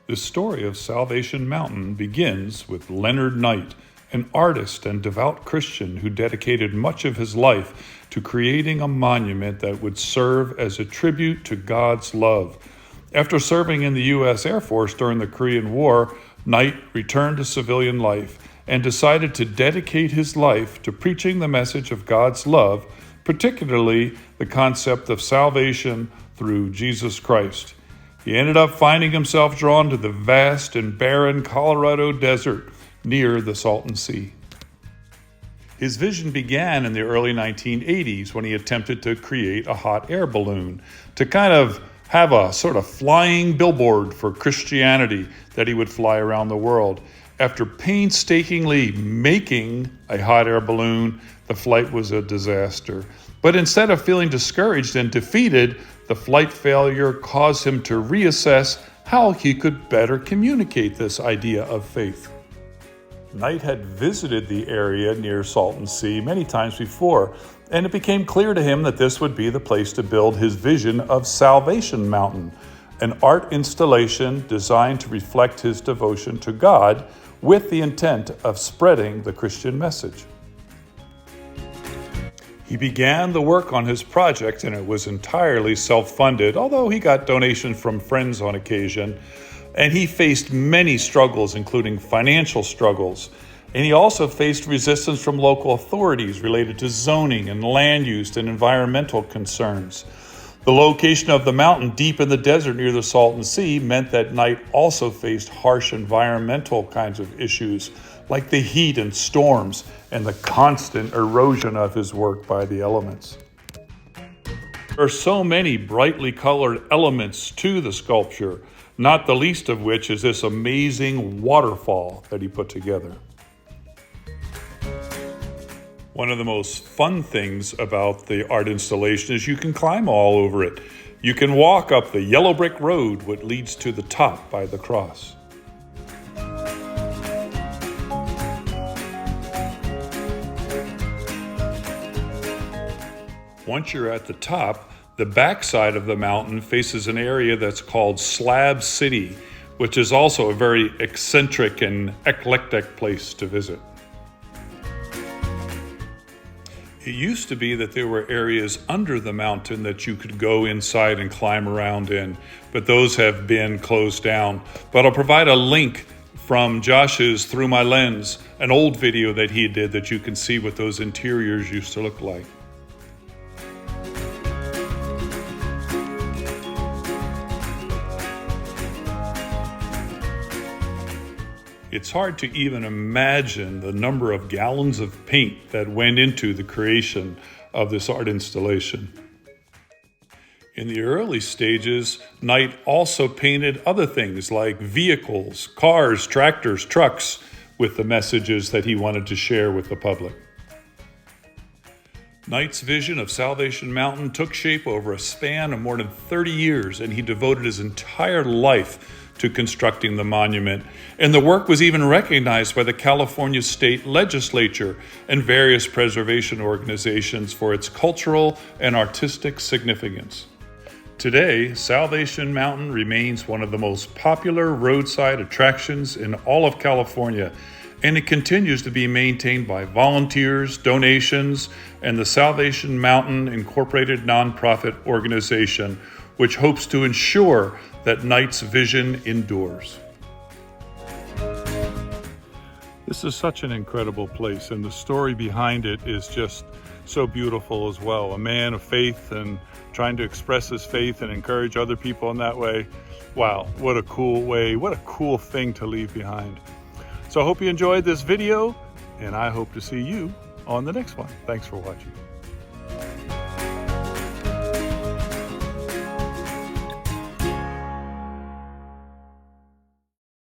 The story of Salvation Mountain begins with Leonard Knight, an artist and devout Christian who dedicated much of his life to creating a monument that would serve as a tribute to God's love. After serving in the U.S. Air Force during the Korean War, Knight returned to civilian life and decided to dedicate his life to preaching the message of God's love, particularly the concept of salvation through Jesus Christ. He ended up finding himself drawn to the vast and barren Colorado desert near the Salton Sea. His vision began in the early 1980s when he attempted to create a hot air balloon to kind of have a sort of flying billboard for Christianity that he would fly around the world. After painstakingly making a hot air balloon, the flight was a disaster. But instead of feeling discouraged and defeated, the flight failure caused him to reassess how he could better communicate this idea of faith. Knight had visited the area near Salton Sea many times before, and it became clear to him that this would be the place to build his vision of Salvation Mountain, an art installation designed to reflect his devotion to God with the intent of spreading the Christian message. He began the work on his project, and it was entirely self-funded, although he got donations from friends on occasion. And he faced many struggles, including financial struggles. And he also faced resistance from local authorities related to zoning and land use and environmental concerns. The location of the mountain deep in the desert near the Salton Sea meant that Knight also faced harsh environmental kinds of issues, like the heat and storms and the constant erosion of his work by the elements. There are so many brightly colored elements to the sculpture, not the least of which is this amazing waterfall that he put together. One of the most fun things about the art installation is you can climb all over it. You can walk up the yellow brick road which leads to the top by the cross. Once you're at the top, the backside of the mountain faces an area that's called Slab City, which is also a very eccentric and eclectic place to visit. It used to be that there were areas under the mountain that you could go inside and climb around in, but those have been closed down. But I'll provide a link from Josh's Through My Lens, an old video that he did that you can see what those interiors used to look like. It's hard to even imagine the number of gallons of paint that went into the creation of this art installation. In the early stages, Knight also painted other things like vehicles, cars, tractors, trucks, with the messages that he wanted to share with the public. Knight's vision of Salvation Mountain took shape over a span of more than 30 years, and he devoted his entire life to constructing the monument. And the work was even recognized by the California State Legislature and various preservation organizations for its cultural and artistic significance. Today, Salvation Mountain remains one of the most popular roadside attractions in all of California, and it continues to be maintained by volunteers, donations, and the Salvation Mountain Incorporated nonprofit organization, which hopes to ensure that Knight's vision endures. This is such an incredible place, and the story behind it is just so beautiful as well. A man of faith and trying to express his faith and encourage other people in that way. Wow, what a cool way, what a cool thing to leave behind. So I hope you enjoyed this video, and I hope to see you on the next one. Thanks for watching.